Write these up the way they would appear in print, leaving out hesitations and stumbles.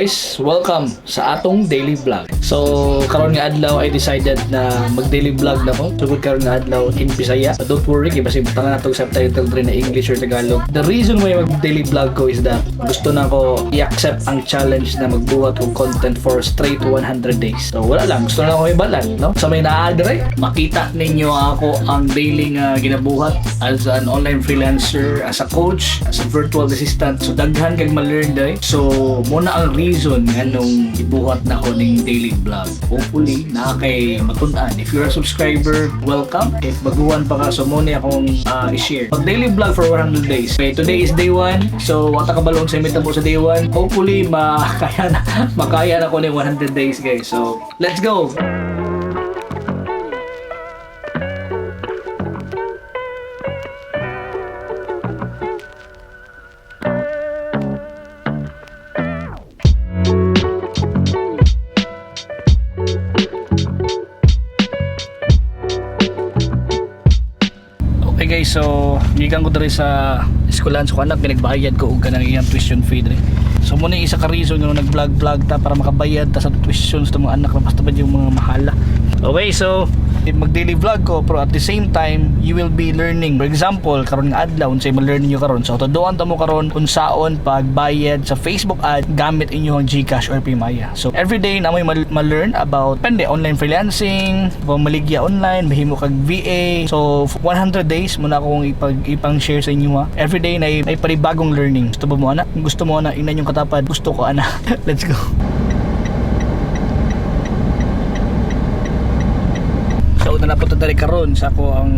guys, welcome sa atong daily vlog. So karon nga adlaw I decided na mag daily vlog na ko. Sugod karon nga adlaw in Bisaya. So don't worry, kay basi tangan natong subtitle rin na English or Tagalog. The reason why mag daily vlog ko is that gusto na ko i-accept ang challenge na magbuhat og content for straight 100 days. So wala lang, gusto na ko ibalan, no? So may naadre, makita ninyo ako ang daily nga ginabuhat as an online freelancer, as a coach, as a virtual assistant. So daghan kag ma-learn day. So muna ang reason nganong ibuhat na ko ning daily vlog. Hopefully na kay matun-an. If you're a subscriber, welcome. If baguhan pa ka, so muna akong i-share. Mag daily vlog for 100 days. Okay, today is day 1. So wata ka balong sa mitabo sa day 1. Hopefully makaya na ko ning 100 days, guys. So let's go. Okay guys, so gikan ko diri sa eskwelahan sa anak, pinagbayad ko og kanang iyang tuition fee diri. So muna isa ka reason nga nag-vlog ta para makabayad ta sa tuition sa mga anak na basta ba yung mga mahala. Okay, so mag daily vlog ko pero at the same time you will be learning. For example, karon nga adlaw unsay ma-learn niyo karon. So tuduan ta mo karon unsaon pagbayad sa Facebook ad gamit inyong GCash or Bisaya. So every day na may ma-learn about pende online freelancing, maligya online, mahimo kag VA. So 100 days muna akong ipang share sa inyo ha. Every day na ay panibagong learning. Gusto mo ana? Gusto mo ana inan yung katapad? Gusto ko ana. Let's go. So na napunta dali karon sa ako ang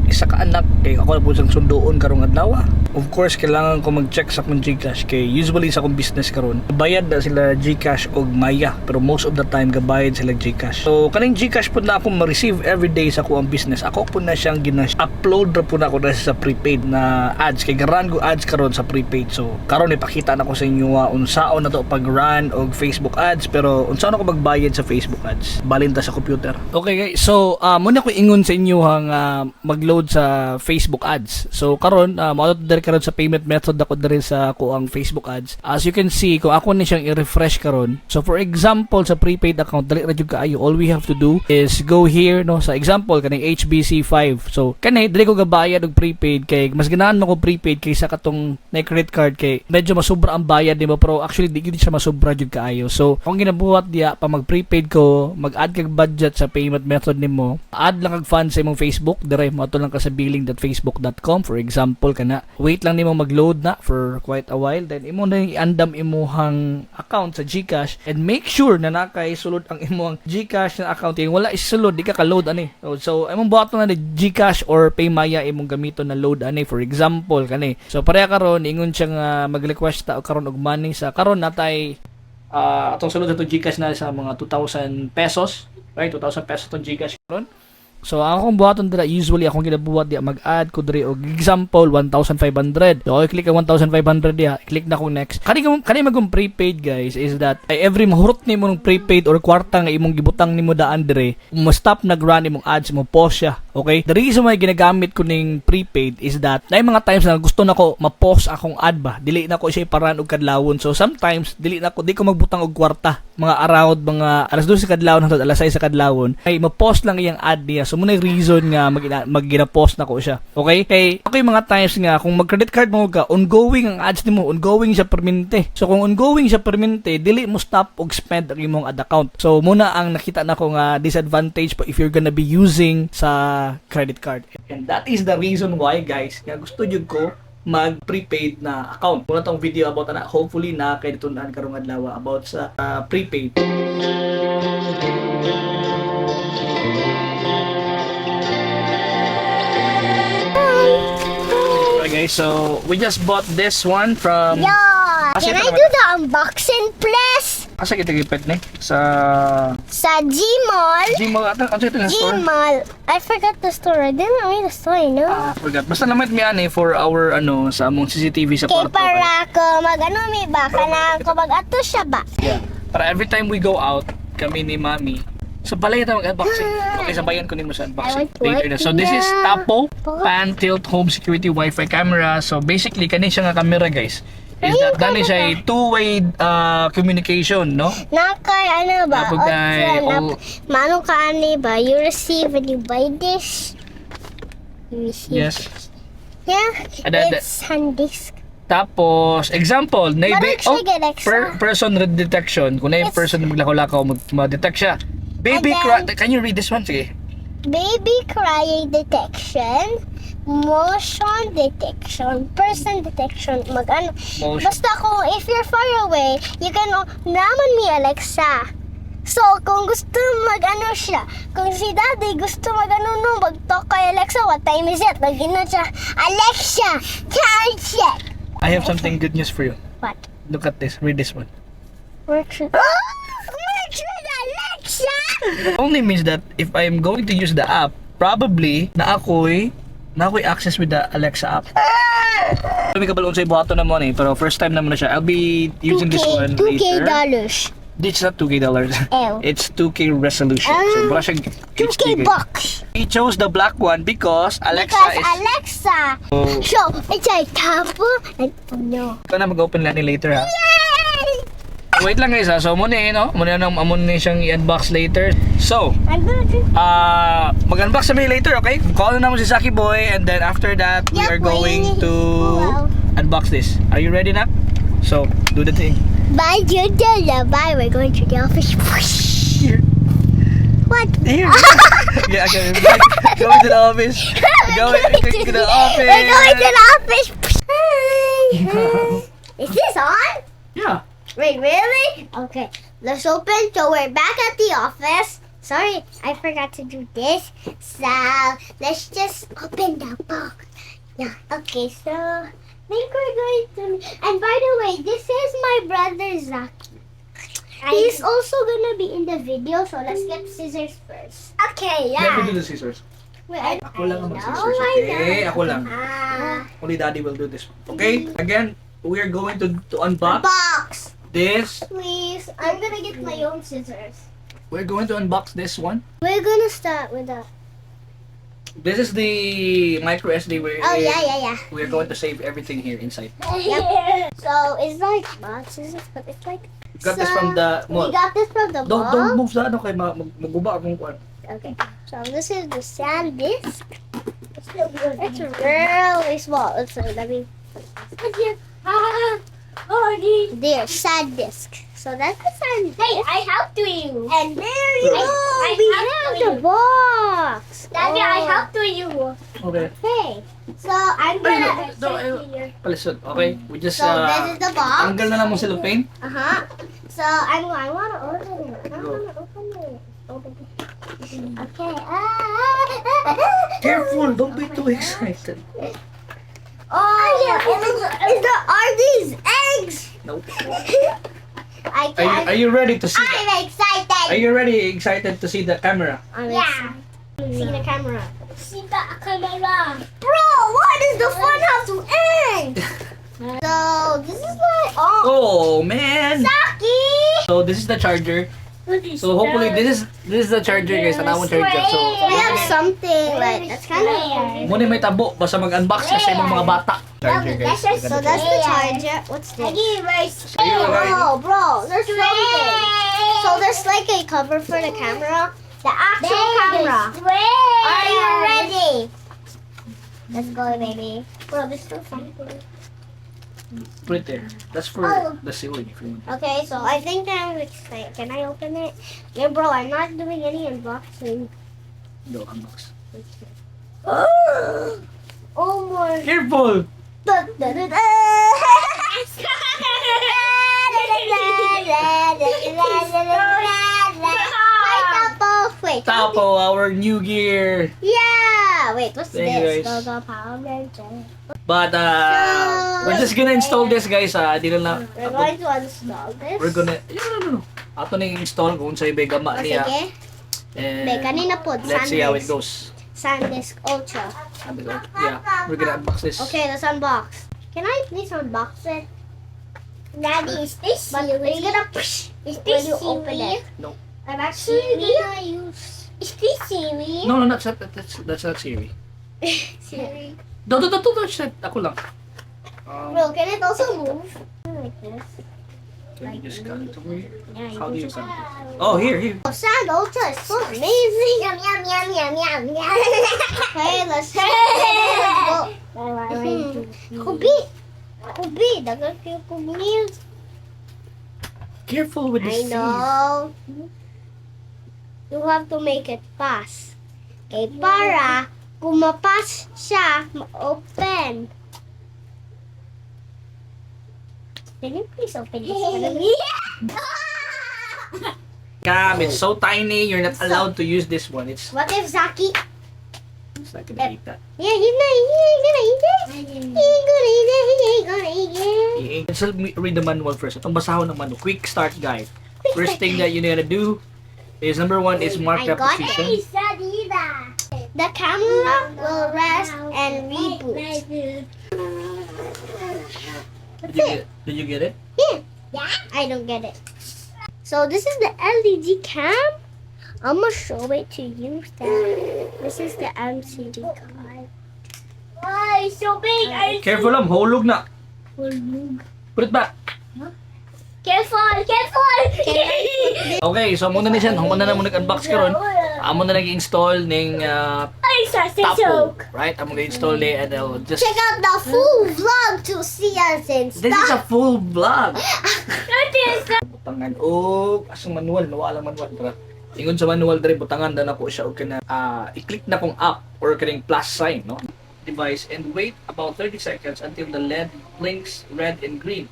isa ka anak kay ako na po sang sundoon karong adlaw. Of course kailangan ko mag-check sa akong GCash kay usually sa akong business karon bayad na sila GCash og Maya pero most of the time gabayad sila GCash. So kaning GCash pud na ako ma-receive every day sa akong business. Ako pud na siyang gina-upload ra pud na ako sa prepaid na ads kay garan ko ads karon sa prepaid. So karon ipakita na ko sa inyo unsaon na to pag-run og Facebook ads pero unsaon ako magbayad sa Facebook ads. Balin ta sa computer. Okay guys, so muna ko ingon sa inyo hang mag-load sa Facebook ads. So karon mao karon sa payment method ako diri sa ako ang Facebook ads. As you can see, kung ako ni siyang i-refresh karon. So for example sa prepaid account dali ra jud kaayo, all we have to do is go here no sa example kaning HBC5. So kanay dili ko gabayad og prepaid kay mas ganahan mo ko prepaid kaysa katong na credit card kay medyo masubra ang bayad nimo pero actually di gid siya masubra jud kaayo. So kung ginabuhat diya pa mag prepaid ko, mag-add kag budget sa payment method nimo, add lang kag funds sa imong Facebook dire mo lang ka sa billing.facebook.com for example kana. Wait lang nimo mag-load na for quite a while, then imo na i-andam imuhang account sa GCash and make sure na nakay sulod ang imuhang GCash na account. Yung wala isulod di ka ka-load ani. So imong buhaton na GCash or Paymaya imong gamiton na load ani for example kani. So pareha karon ingon siya nga mag-request ta og karon og money sa karon natay atong sulod sa GCash na sa mga 2,000 pesos, right? 2,000 pesos tong GCash karon. So akong buhaton dira usually akong ginabuhat diya mag-add ko diri og example 1,500. So I click ang 1,500 diya, click na ko next. Kani magong prepaid guys is that ay every mahurot nimo ng prepaid or kwarta nga imong gibutang nimo daan dire, mo stop nag-run imong ads mo pause siya. Okay? The reason why ginagamit ko ning prepaid is that na mga times na gusto nako ma-pause akong ad ba, dili na ko siya iparan og kadlawon. So sometimes di ko magbutang og kwarta mga around mga alas 12 sa kadlawon hangtod alas 6 sa kadlawon. Ay ma-pause lang iyang ad niya. So muna reason nga mag-gina-post na ko siya. Okay? Kay ako yung mga times nga kung mag-credit card mo ka, ongoing ang ads nimo, ongoing siya permanente. So kung ongoing siya permanente, dili mo stop og spend ang imong ad account. So muna ang nakita na ko nga disadvantage pa if you're gonna be using sa credit card. And that is the reason why guys, nga gusto jud ko mag-prepaid na account. Muna tong video about na hopefully na kay ditunan karong adlaw about sa prepaid. Okay, so we just bought this one from... Yeah! Can I do the unboxing, please? Asa kita gipet ni? Sa Gmall. Gmall. Ano ito na store? Gmall. I forgot the store. I didn't read the store, no? Forgot. Basta naman mi ani for our sa among CCTV sa kwarto. Para ko may ba? Kana ko mag-ato siya ba? Yeah. Para every time we go out, kami ni Mami, so balay tayo mag-unboxing. Okay, sabayan ko nimo sa unboxing later na. So this is Tapo Pan Tilt Home Security Wi-Fi Camera. So basically kani siya nga camera guys. is that dani siya ay two-way communication, no? Nakay, ano ba? Napag kay, Mano ka ani ba? You receive when you buy this. You receive. yes. Yeah, Ada- it's SanDisk. Tapos, example, na person detection. Kung na yung It's- person maglakaw-lakaw, ma-detect siya. Baby And cry, then- can you read this one? Sige. Baby crying detection, motion detection, person detection, mag-ano. Motion. Basta kung if you're far away, you can, naman mi Alexa. So, kung gusto mag-ano siya, kung si daddy gusto mag-ano no, mag-talk kay Alexa, what time is it? Mag-ino siya, Alexa, time check. I have something good news for you. What? Look at this. Read this one. Works with Alexa! Only means that if I'm going to use the app, probably na ako'y access with the Alexa app. May kabalon sa ibuhato na mo ni, pero first time naman na siya. I'll be using this one 2K later. dollars. It's not $2K. Ew. It's 2K resolution. So, baka siya 2K bucks. We chose the black one because Alexa Because is... Alexa. Oh, So, it's a tapo and no. ito na mag-open lang ni later ha. Yay! Wait lang guys ha. So, muna no? Muna siyang i-unbox later. So, I'm gonna drink. mag-unbox kami later, okay? Call na naman si Saki Boy and then after that, we Yeah, are going boy. to Wow. unbox this. Are you ready na? So, do the thing. Bye, Judah. Bye. We're going to the office. Here. What? Here. Yeah, okay. Going to the office. Going to the office. We're going to the office. Is this on? Yeah. Wait, really? Okay. Let's open. So we're back at the office. Sorry, I forgot to do this. So let's just open the box. Yeah. Okay. So I think we're going to. And by the way, this is my brother Zaki. He's also gonna be in the video. So let's get scissors first. Okay. Let me do Yeah. the scissors. Wait, Ako lang ang I mag-scissors, know, okay? Ako lang. Ah. Only daddy will do this. Okay? Again, we are going to unbox Box. this. Please. I'm gonna get my own scissors. We're going to unbox this one. We're gonna start with the. This is the micro SD where Oh yeah. we're going to save everything here inside. Yep. So it's like boxes, but it's like. Got this from the We mall. got this from the Don't mall. move sa ano kay maguba akong kwan. Okay. So this is the SanDisk. It's really small. It's like, let me. There, SanDisk. So that's the SanDisk. Hey, I helped you. And there you go. I We helped have you. the box. Daddy, I helped you. Okay. Okay. So I'm gonna. Palisod. Okay. We just So this is the box. tanggal na lang mo cellophane. So I wanna open it. I wanna open it. Okay. Careful, don't be too excited. Are these eggs? Nope. I can't. Are you ready to see? I'm excited. Are you excited to see the camera? I'm Yeah. excited. See the camera. See the camera. Bro, what is the fun have to end? So this is like Oh man! Saki. So this is the charger. So hopefully this is the charger guys. Tanawang charger. So We have something like that's kind of. muna may tabo basta mag-unbox na sa imong mga bata. Charger guys. So that's the charger. What's this? Oh, bro, there's something. So there's like a cover for the camera. The actual camera. Are you ready? Let's go, baby. Bro, there's still something. Put it there. That's for Oh. the ceiling if you want. Okay, so I think I'm excited. Can I open it? Yeah, bro, I'm not doing any unboxing. No, unbox. Oh my. Careful! Hi, Tapo. Wait. Tapo, our new gear. Yeah. Wait, what's Thank you, this? guys. Logo power bank. But we're just gonna install this guys. Di lang na. We're going to install this. We're gonna no. Ato na install kung sa ibig gama Oh, niya. sige. And Be, kanina po, let's see how it SanDisk. goes. SanDisk Ultra. Yeah, we're gonna unbox this. Okay, let's unbox. Can I please unbox it? Daddy, is this But it's gonna Is when this you open Siri? it. No. I'm actually Siri? gonna use Is this Siri? No, that's not Siri. Siri. No, that's it. Ako lang. Bro, can it also move? Like this. Can you just cut it over here? Yeah, How do you cut it? Oh, here. Oh, sand ultra is so amazing. Yum, yum, yum, yum, yum, yum. Hey, let's go. Kubi, dagan kayo kubi. Careful with the I seeds. know. You have to make it pass. Okay, para kung mapas siya, ma-open. Can you please open this for me? Cam, it's so tiny. You're not allowed to use this one. It's What if Zaki? not gonna eat that. Yeah, he ain't gonna eat this. He ain't gonna eat it. He ain't gonna eat it. Let's read the manual first. Itong basahon ng manual. Quick start guide. First thing that you need to do is number 1 is mark I the got it. position. The camera will rest and reboot. Did you get it? Yeah, I don't get it. So this is the LED cam. I'm gonna show it to you. This is the MCD card. Wow, it's so big. Careful lang, hulog na. Put it back. Careful, careful. Okay, so muna na siya. Muna na mo nag-unbox karon. Amo na nag-install ning Ay, sa tapo. Right? Amo nag-install ni and I'll just... Check out the full vlog to see us and This is a stuff. full vlog. Notice. Butangan. Oh, asang manual. Nawala manual. Tara. Ingon sa manual dere butangan na po siya o kana i-click na kung up or kaning plus sign, no? Device and wait about 30 seconds until the LED blinks red and green.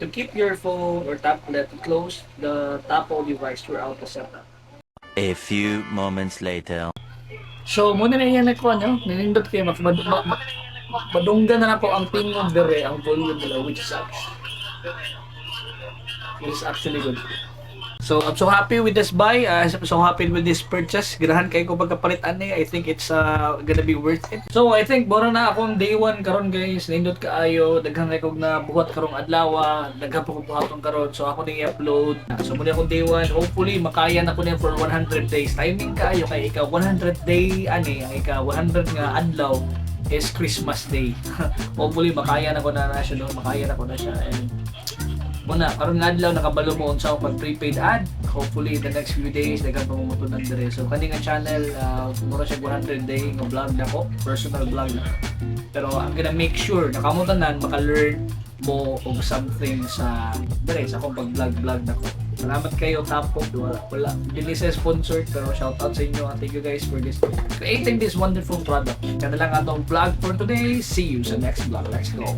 To keep your phone or tablet close the tapo device throughout the setup. A few moments later. So, muna na yan ako, no? Ninindot kayo, madunggan na po ang tingog dere, ang volume nila, which is actually good. So, I'm so happy with this buy. I'm so happy with this purchase. Ganahan kayo ko pagkapalitan niya. I think it's gonna be worth it. So, I think mura na akong day 1 karon guys. Nindot kaayo. Daghang kay na buhat karong adlaw. Daghang po buhaton karon. So, ako ning i-upload. So, muna akong day 1. Hopefully, makaya na ko niya for 100 days. Timing kaayo kay ikaw 100 day ani, ang ikaw 100 nga adlaw is Christmas Day. Hopefully, makaya na ko na siya doon. Makaya na ko na siya. And muna, karon nga adlaw nakabalo mo unsa pag prepaid ad. Hopefully the next few days dagan pa mo mutunan dire. So kani nga channel mura siya 100 day nga vlog nako, personal vlog na. Pero I'm gonna make sure nakamutan maka-learn mo og something sa dire sa akong pag-vlog nako. Salamat kayo tapo. Wala dili sa sponsored pero shout out sa inyo. Thank you guys for this creating this wonderful product. Kana lang atong vlog for today. See you sa next vlog. Let's go.